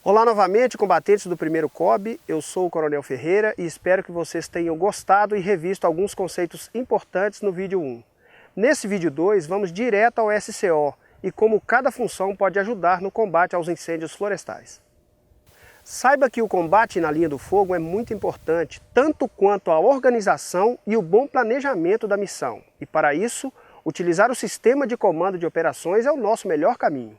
Olá novamente, combatentes do primeiro COB, eu sou o Coronel Ferreira e espero que vocês tenham gostado e revisto alguns conceitos importantes no vídeo 1. Nesse vídeo 2, vamos direto ao SCO e como cada função pode ajudar no combate aos incêndios florestais. Saiba que o combate na linha do fogo é muito importante, tanto quanto a organização e o bom planejamento da missão. E para isso, utilizar o sistema de comando de operações é o nosso melhor caminho.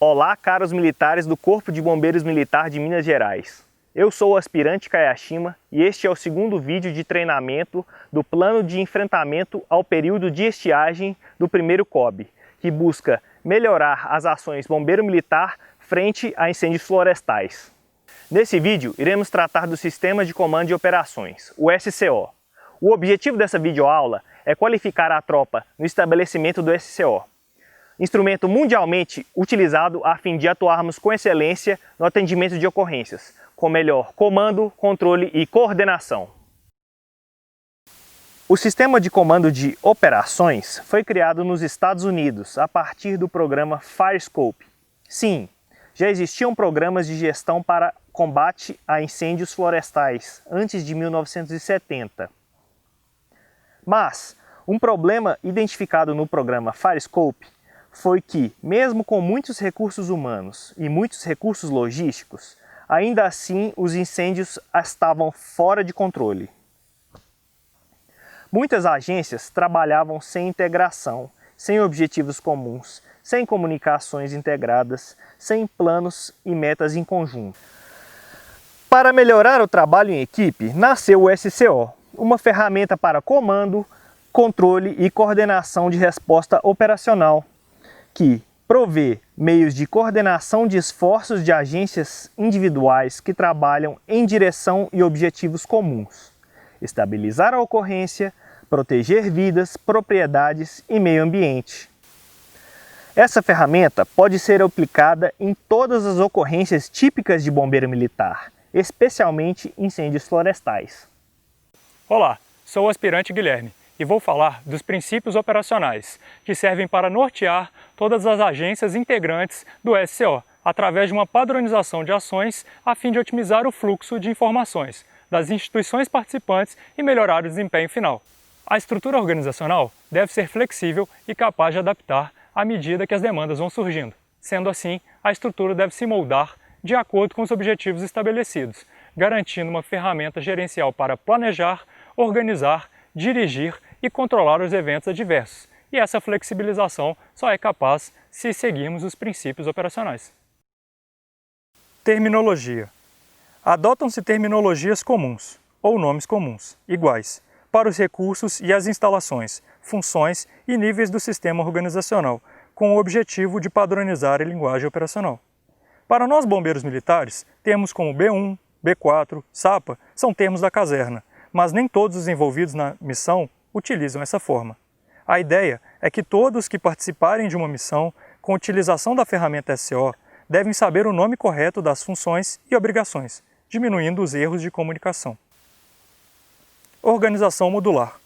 Olá, caros militares do Corpo de Bombeiros Militar de Minas Gerais. Eu sou o aspirante Kayashima e este é o segundo vídeo de treinamento do plano de enfrentamento ao período de estiagem do primeiro COB, que busca melhorar as ações bombeiro militar frente a incêndios florestais. Nesse vídeo, iremos tratar do Sistema de Comando de Operações, o SCO. O objetivo dessa videoaula é qualificar a tropa no estabelecimento do SCO, instrumento mundialmente utilizado a fim de atuarmos com excelência no atendimento de ocorrências, com melhor comando, controle e coordenação. O Sistema de Comando de Operações foi criado nos Estados Unidos a partir do programa FireScope. Sim, já existiam programas de gestão para combate a incêndios florestais antes de 1970. Mas um problema identificado no programa FireScope foi que, mesmo com muitos recursos humanos e muitos recursos logísticos, ainda assim os incêndios estavam fora de controle. Muitas agências trabalhavam sem integração, sem objetivos comuns, sem comunicações integradas, sem planos e metas em conjunto. Para melhorar o trabalho em equipe, nasceu o SCO, uma ferramenta para comando, controle e coordenação de resposta operacional, que provê meios de coordenação de esforços de agências individuais que trabalham em direção e objetivos comuns, estabilizar a ocorrência, proteger vidas, propriedades e meio ambiente. Essa ferramenta pode ser aplicada em todas as ocorrências típicas de bombeiro militar, especialmente incêndios florestais. Olá, sou o aspirante Guilherme e vou falar dos princípios operacionais, que servem para nortear todas as agências integrantes do SCO, através de uma padronização de ações a fim de otimizar o fluxo de informações das instituições participantes e melhorar o desempenho final. A estrutura organizacional deve ser flexível e capaz de adaptar à medida que as demandas vão surgindo. Sendo assim, a estrutura deve se moldar de acordo com os objetivos estabelecidos, garantindo uma ferramenta gerencial para planejar, organizar, dirigir e controlar os eventos adversos. E essa flexibilização só é capaz se seguirmos os princípios operacionais. Terminologia. Adotam-se terminologias comuns, ou nomes comuns, iguais, para os recursos e as instalações, funções e níveis do sistema organizacional, com o objetivo de padronizar a linguagem operacional. Para nós bombeiros militares, termos como B1, B4, SAPA são termos da caserna, mas nem todos os envolvidos na missão utilizam essa forma. A ideia é que todos que participarem de uma missão com utilização da ferramenta SCO devem saber o nome correto das funções e obrigações, diminuindo os erros de comunicação. Organização modular.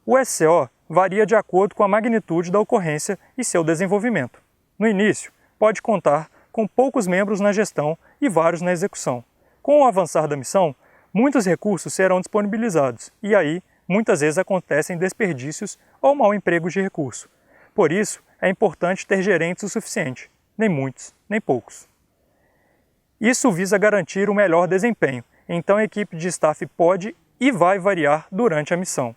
O SCO varia de acordo com a magnitude da ocorrência e seu desenvolvimento. No início, pode contar com poucos membros na gestão e vários na execução. Com o avançar da missão, muitos recursos serão disponibilizados e aí, muitas vezes acontecem desperdícios ou mau emprego de recurso. Por isso, é importante ter gerentes o suficiente, nem muitos, nem poucos. Isso visa garantir o melhor desempenho, então a equipe de staff pode e vai variar durante a missão.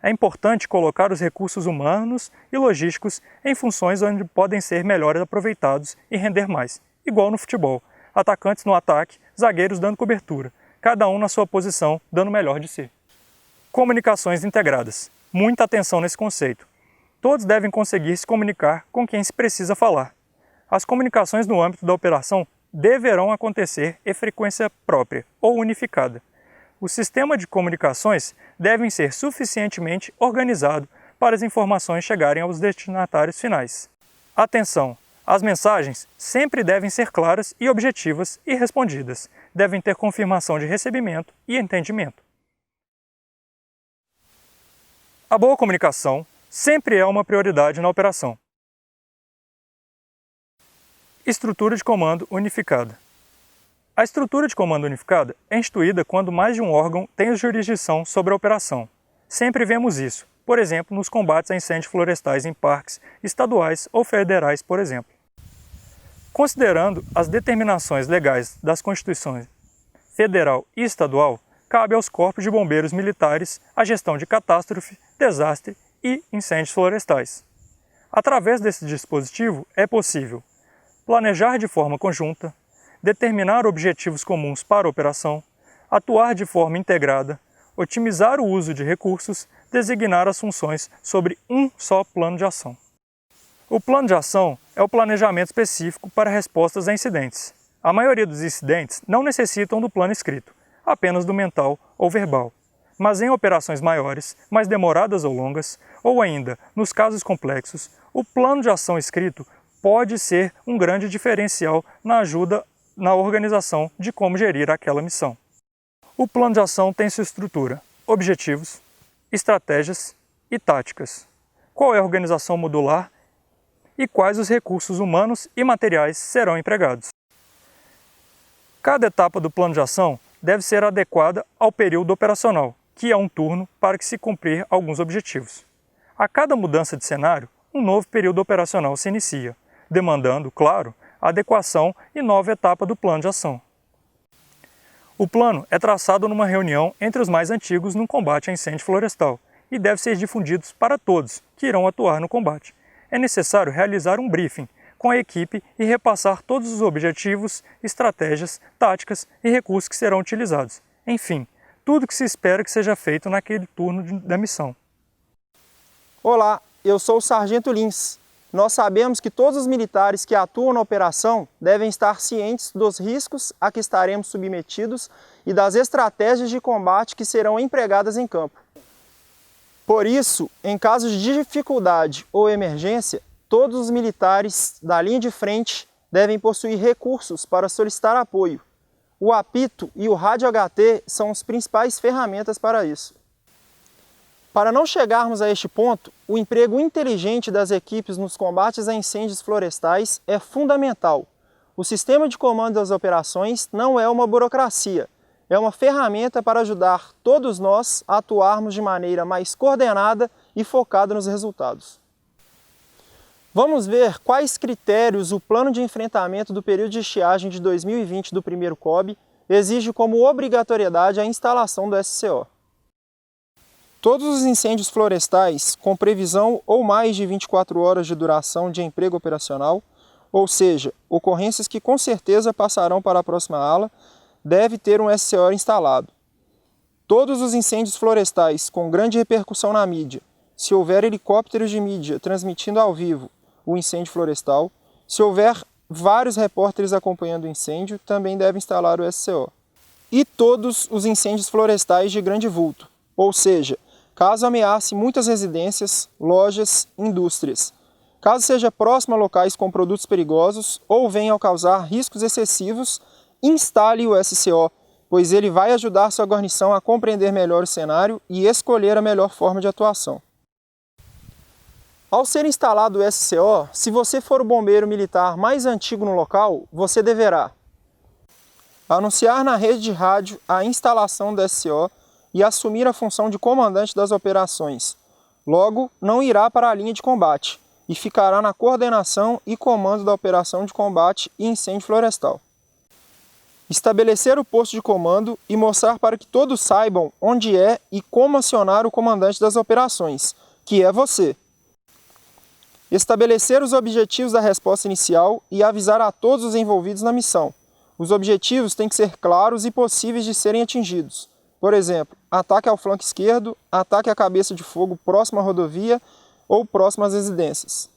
É importante colocar os recursos humanos e logísticos em funções onde podem ser melhor aproveitados e render mais, igual no futebol, atacantes no ataque, zagueiros dando cobertura, cada um na sua posição, dando o melhor de si. Comunicações integradas. Muita atenção nesse conceito. Todos devem conseguir se comunicar com quem se precisa falar. As comunicações no âmbito da operação deverão acontecer em frequência própria ou unificada. O sistema de comunicações deve ser suficientemente organizado para as informações chegarem aos destinatários finais. Atenção! As mensagens sempre devem ser claras e objetivas e respondidas. Devem ter confirmação de recebimento e entendimento. A boa comunicação sempre é uma prioridade na operação. Estrutura de comando unificada. A estrutura de comando unificada é instituída quando mais de um órgão tem jurisdição sobre a operação. Sempre vemos isso, por exemplo, nos combates a incêndios florestais em parques estaduais ou federais, por exemplo. Considerando as determinações legais das Constituições Federal e Estadual, cabe aos corpos de bombeiros militares a gestão de catástrofe, desastre e incêndios florestais. Através desse dispositivo é possível planejar de forma conjunta, determinar objetivos comuns para a operação, atuar de forma integrada, otimizar o uso de recursos, designar as funções sobre um só plano de ação. O plano de ação é o planejamento específico para respostas a incidentes. A maioria dos incidentes não necessitam do plano escrito, apenas do mental ou verbal. Mas em operações maiores, mais demoradas ou longas, ou ainda nos casos complexos, o plano de ação escrito pode ser um grande diferencial na ajuda na organização de como gerir aquela missão. O plano de ação tem sua estrutura, objetivos, estratégias e táticas. Qual é a organização modular e quais os recursos humanos e materiais serão empregados. Cada etapa do plano de ação deve ser adequada ao período operacional, que é um turno para que se cumprir alguns objetivos. A cada mudança de cenário, um novo período operacional se inicia, demandando, claro, adequação e nova etapa do plano de ação. O plano é traçado numa reunião entre os mais antigos no combate a incêndio florestal e deve ser difundido para todos que irão atuar no combate. É necessário realizar um briefing com a equipe e repassar todos os objetivos, estratégias, táticas e recursos que serão utilizados. Enfim, tudo que se espera que seja feito naquele turno da missão. Olá, eu sou o Sargento Lins. Nós sabemos que todos os militares que atuam na operação devem estar cientes dos riscos a que estaremos submetidos e das estratégias de combate que serão empregadas em campo. Por isso, em casos de dificuldade ou emergência, todos os militares da linha de frente devem possuir recursos para solicitar apoio. O apito e o rádio HT são as principais ferramentas para isso. Para não chegarmos a este ponto, o emprego inteligente das equipes nos combates a incêndios florestais é fundamental. O sistema de comando das operações não é uma burocracia, é uma ferramenta para ajudar todos nós a atuarmos de maneira mais coordenada e focada nos resultados. Vamos ver quais critérios o plano de enfrentamento do período de estiagem de 2020 do primeiro COB exige como obrigatoriedade a instalação do SCO. Todos os incêndios florestais com previsão ou mais de 24 horas de duração de emprego operacional, ou seja, ocorrências que com certeza passarão para a próxima ala, deve ter um SCO instalado. Todos os incêndios florestais com grande repercussão na mídia, se houver helicópteros de mídia transmitindo ao vivo o incêndio florestal, se houver vários repórteres acompanhando o incêndio, também deve instalar o SCO. E todos os incêndios florestais de grande vulto, ou seja, caso ameace muitas residências, lojas, indústrias. Caso seja próximo a locais com produtos perigosos ou venha a causar riscos excessivos, instale o SCO, pois ele vai ajudar sua guarnição a compreender melhor o cenário e escolher a melhor forma de atuação. Ao ser instalado o SCO, se você for o bombeiro militar mais antigo no local, você deverá anunciar na rede de rádio a instalação do SCO e assumir a função de comandante das operações. Logo, não irá para a linha de combate e ficará na coordenação e comando da operação de combate e incêndio florestal. Estabelecer o posto de comando e mostrar para que todos saibam onde é e como acionar o comandante das operações, que é você. Estabelecer os objetivos da resposta inicial e avisar a todos os envolvidos na missão. Os objetivos têm que ser claros e possíveis de serem atingidos. Por exemplo, ataque ao flanco esquerdo, ataque à cabeça de fogo próximo à rodovia ou próximo às residências.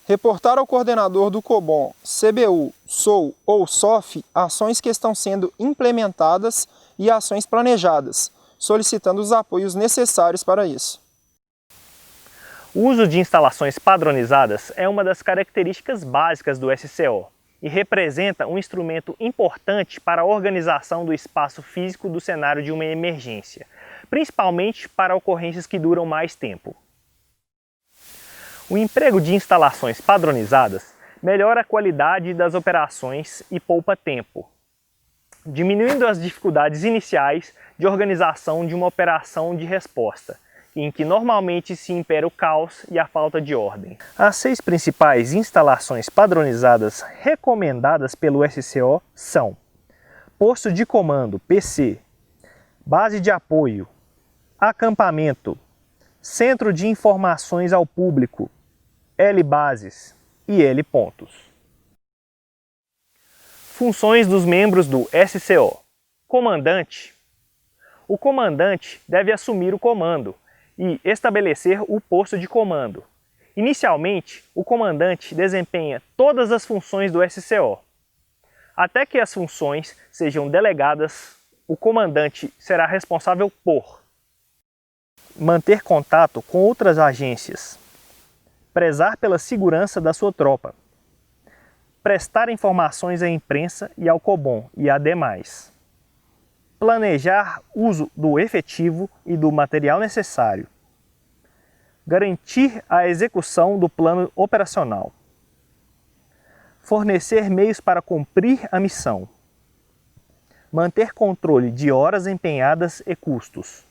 Reportar ao coordenador do COBOM, CBU, SOU ou SOF ações que estão sendo implementadas e ações planejadas, solicitando os apoios necessários para isso. O uso de instalações padronizadas é uma das características básicas do SCO e representa um instrumento importante para a organização do espaço físico do cenário de uma emergência, principalmente para ocorrências que duram mais tempo. O emprego de instalações padronizadas melhora a qualidade das operações e poupa tempo, diminuindo as dificuldades iniciais de organização de uma operação de resposta, em que normalmente se impera o caos e a falta de ordem. As 6 principais instalações padronizadas recomendadas pelo SCO são: posto de comando PC, base de apoio, acampamento, centro de informações ao público, L-bases e L-pontos. Funções dos membros do SCO. Comandante. O comandante deve assumir o comando e estabelecer o posto de comando. Inicialmente, o comandante desempenha todas as funções do SCO. Até que as funções sejam delegadas, o comandante será responsável por manter contato com outras agências, prezar pela segurança da sua tropa, prestar informações à imprensa e ao COBOM e a demais, planejar uso do efetivo e do material necessário, garantir a execução do plano operacional, fornecer meios para cumprir a missão, manter controle de horas empenhadas e custos.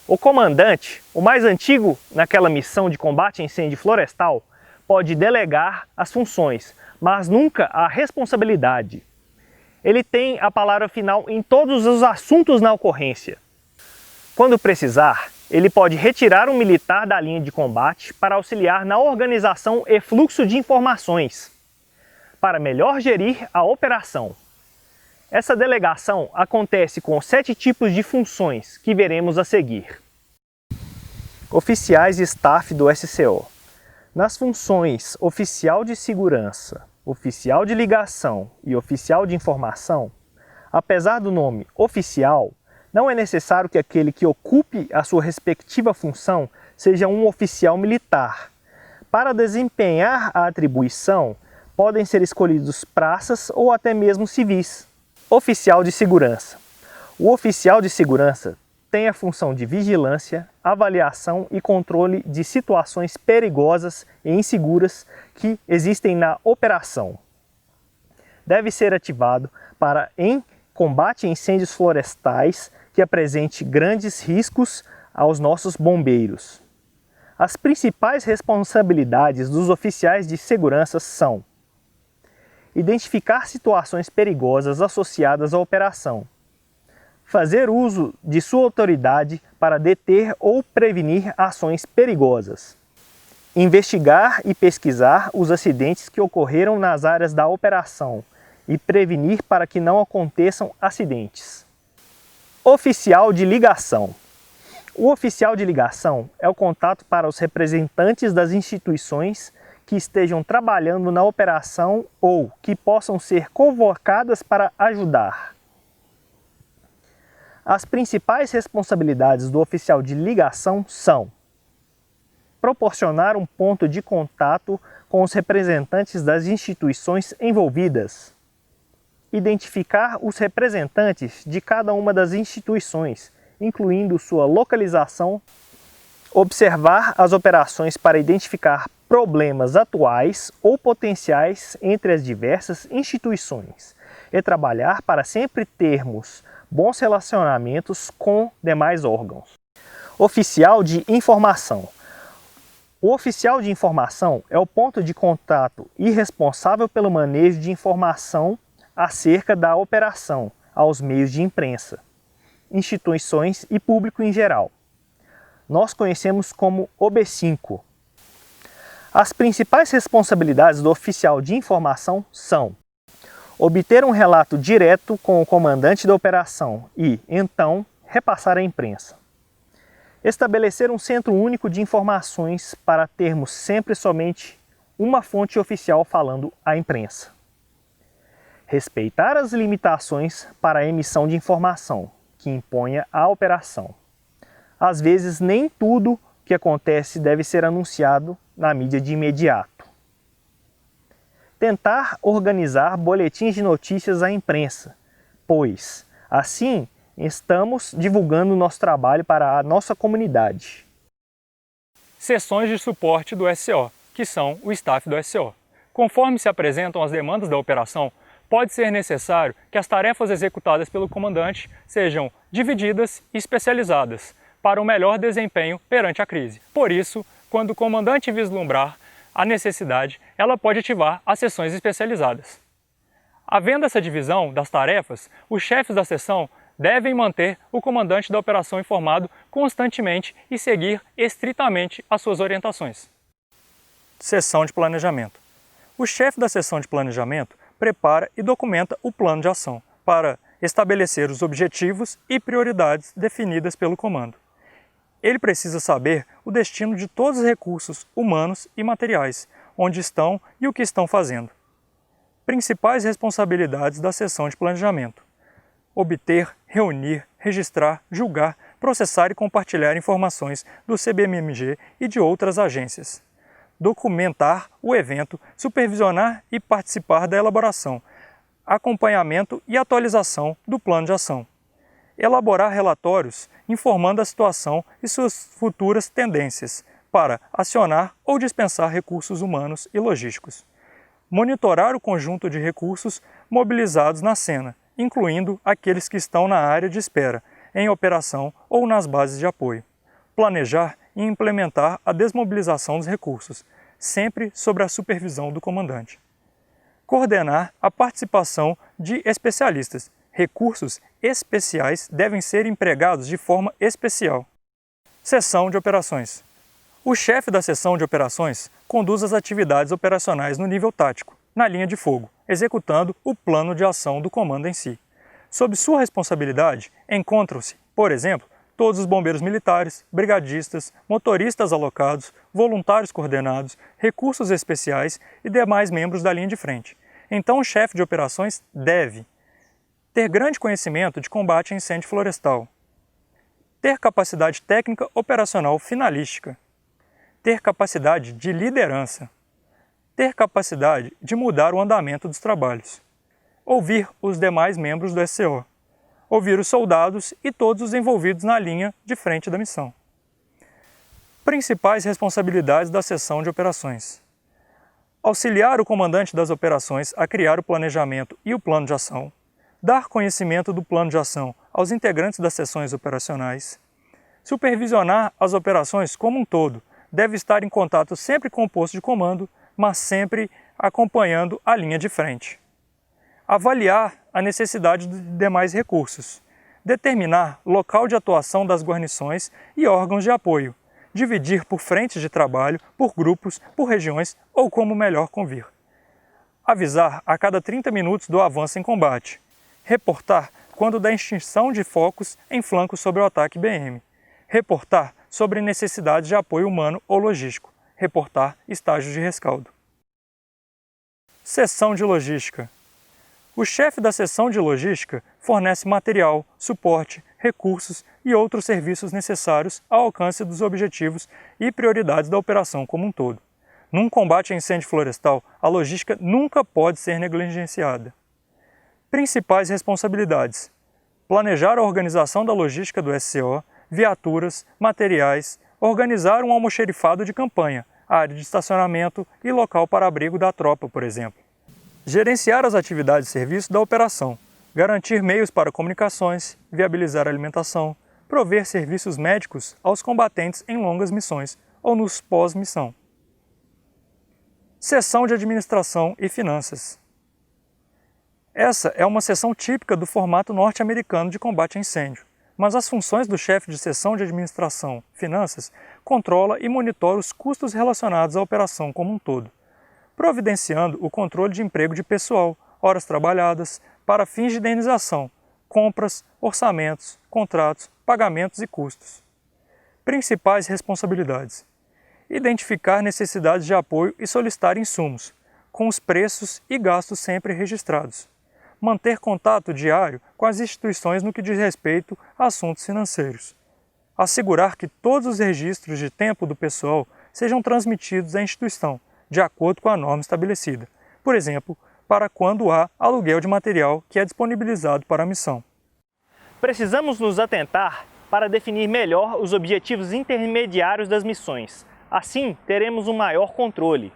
O comandante, o mais antigo naquela missão de combate a incêndio florestal, pode delegar as funções, mas nunca a responsabilidade. Ele tem a palavra final em todos os assuntos na ocorrência. Quando precisar, ele pode retirar um militar da linha de combate para auxiliar na organização e fluxo de informações, para melhor gerir a operação. Essa delegação acontece com 7 tipos de funções que veremos a seguir. Oficiais e staff do SCO. Nas funções oficial de segurança, oficial de ligação e oficial de informação, apesar do nome oficial, não é necessário que aquele que ocupe a sua respectiva função seja um oficial militar. Para desempenhar a atribuição, podem ser escolhidos praças ou até mesmo civis. Oficial de segurança. O oficial de segurança tem a função de vigilância, avaliação e controle de situações perigosas e inseguras que existem na operação. Deve ser ativado para, em combate a incêndios florestais que apresente grandes riscos aos nossos bombeiros. As principais responsabilidades dos oficiais de segurança são: identificar situações perigosas associadas à operação, fazer uso de sua autoridade para deter ou prevenir ações perigosas, investigar e pesquisar os acidentes que ocorreram nas áreas da operação e prevenir para que não aconteçam acidentes. Oficial de ligação. O oficial de ligação é o contato para os representantes das instituições que estejam trabalhando na operação ou que possam ser convocadas para ajudar. As principais responsabilidades do oficial de ligação são: proporcionar um ponto de contato com os representantes das instituições envolvidas, identificar os representantes de cada uma das instituições, incluindo sua localização, observar as operações para identificar problemas atuais ou potenciais entre as diversas instituições e trabalhar para sempre termos bons relacionamentos com demais órgãos. Oficial de informação. O oficial de informação é o ponto de contato e responsável pelo manejo de informação acerca da operação aos meios de imprensa, instituições e público em geral. Nós conhecemos como OB5. As principais responsabilidades do oficial de informação são: obter um relato direto com o comandante da operação e, então, repassar à imprensa. Estabelecer um centro único de informações para termos sempre somente uma fonte oficial falando à imprensa. Respeitar as limitações para a emissão de informação que imponha a operação. Às vezes, nem tudo que acontece deve ser anunciado na mídia de imediato. Tentar organizar boletins de notícias à imprensa, pois, assim, estamos divulgando nosso trabalho para a nossa comunidade. Seções de suporte do SCO, que são o staff do SCO. Conforme se apresentam as demandas da operação, pode ser necessário que as tarefas executadas pelo comandante sejam divididas e especializadas para um melhor desempenho perante a crise. Por isso, quando o comandante vislumbrar a necessidade, ela pode ativar as seções especializadas. Havendo essa divisão das tarefas, os chefes da seção devem manter o comandante da operação informado constantemente e seguir estritamente as suas orientações. Seção de planejamento. O chefe da seção de planejamento prepara e documenta o plano de ação para estabelecer os objetivos e prioridades definidas pelo comando. Ele precisa saber o destino de todos os recursos humanos e materiais, onde estão e o que estão fazendo. Principais responsabilidades da seção de planejamento: obter, reunir, registrar, julgar, processar e compartilhar informações do CBMMG e de outras agências. Documentar o evento, supervisionar e participar da elaboração, acompanhamento e atualização do plano de ação. Elaborar relatórios informando a situação e suas futuras tendências para acionar ou dispensar recursos humanos e logísticos. Monitorar o conjunto de recursos mobilizados na cena, incluindo aqueles que estão na área de espera, em operação ou nas bases de apoio. Planejar e implementar a desmobilização dos recursos, sempre sob a supervisão do comandante. Coordenar a participação de especialistas. Recursos especiais devem ser empregados de forma especial. Seção de operações. O chefe da seção de operações conduz as atividades operacionais no nível tático, na linha de fogo, executando o plano de ação do comando em si. Sob sua responsabilidade encontram-se, por exemplo, todos os bombeiros militares, brigadistas, motoristas alocados, voluntários coordenados, recursos especiais e demais membros da linha de frente. Então o chefe de operações deve ter grande conhecimento de combate a incêndio florestal, ter capacidade técnica operacional finalística, ter capacidade de liderança, ter capacidade de mudar o andamento dos trabalhos, ouvir os demais membros do SCO, ouvir os soldados e todos os envolvidos na linha de frente da missão. Principais responsabilidades da seção de operações: auxiliar o comandante das operações a criar o planejamento e o plano de ação, dar conhecimento do plano de ação aos integrantes das seções operacionais, supervisionar as operações como um todo, deve estar em contato sempre com o posto de comando, mas sempre acompanhando a linha de frente. Avaliar a necessidade de demais recursos, determinar local de atuação das guarnições e órgãos de apoio, dividir por frentes de trabalho, por grupos, por regiões ou como melhor convir. Avisar a cada 30 minutos do avanço em combate, reportar quando da extinção de focos em flanco sobre o ataque BM, reportar sobre necessidades de apoio humano ou logístico, reportar estágios de rescaldo. Seção de logística. O chefe da seção de logística fornece material, suporte, recursos e outros serviços necessários ao alcance dos objetivos e prioridades da operação como um todo. Num combate a incêndio florestal, a logística nunca pode ser negligenciada. Principais responsabilidades: planejar a organização da logística do SCO, viaturas, materiais, organizar um almoxerifado de campanha, área de estacionamento e local para abrigo da tropa, por exemplo. Gerenciar as atividades de serviço da operação, garantir meios para comunicações, viabilizar a alimentação, prover serviços médicos aos combatentes em longas missões ou nos pós-missão. Seção de administração e finanças. Essa é uma seção típica do formato norte-americano de combate a incêndio, mas as funções do chefe de seção de administração e finanças controla e monitora os custos relacionados à operação como um todo, providenciando o controle de emprego de pessoal, horas trabalhadas, para fins de indenização, compras, orçamentos, contratos, pagamentos e custos. Principais responsabilidades: identificar necessidades de apoio e solicitar insumos, com os preços e gastos sempre registrados. Manter contato diário com as instituições no que diz respeito a assuntos financeiros. Assegurar que todos os registros de tempo do pessoal sejam transmitidos à instituição, de acordo com a norma estabelecida, por exemplo, para quando há aluguel de material que é disponibilizado para a missão. Precisamos nos atentar para definir melhor os objetivos intermediários das missões. Assim, teremos um maior controle.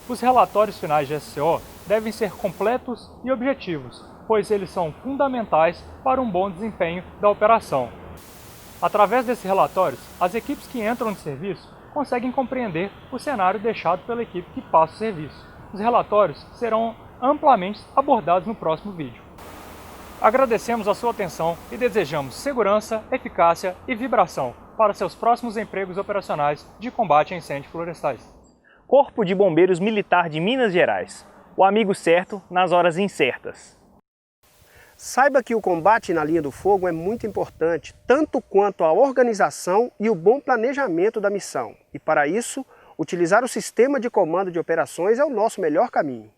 Os relatórios finais de SCO devem ser completos e objetivos, pois eles são fundamentais para um bom desempenho da operação. Através desses relatórios, as equipes que entram no serviço conseguem compreender o cenário deixado pela equipe que passa o serviço. Os relatórios serão amplamente abordados no próximo vídeo. Agradecemos a sua atenção e desejamos segurança, eficácia e vibração para seus próximos empregos operacionais de combate a incêndios florestais. Corpo de Bombeiros Militar de Minas Gerais. O amigo certo nas horas incertas. Saiba que o combate na linha do fogo é muito importante, tanto quanto a organização e o bom planejamento da missão. E para isso, utilizar o sistema de comando de operações é o nosso melhor caminho.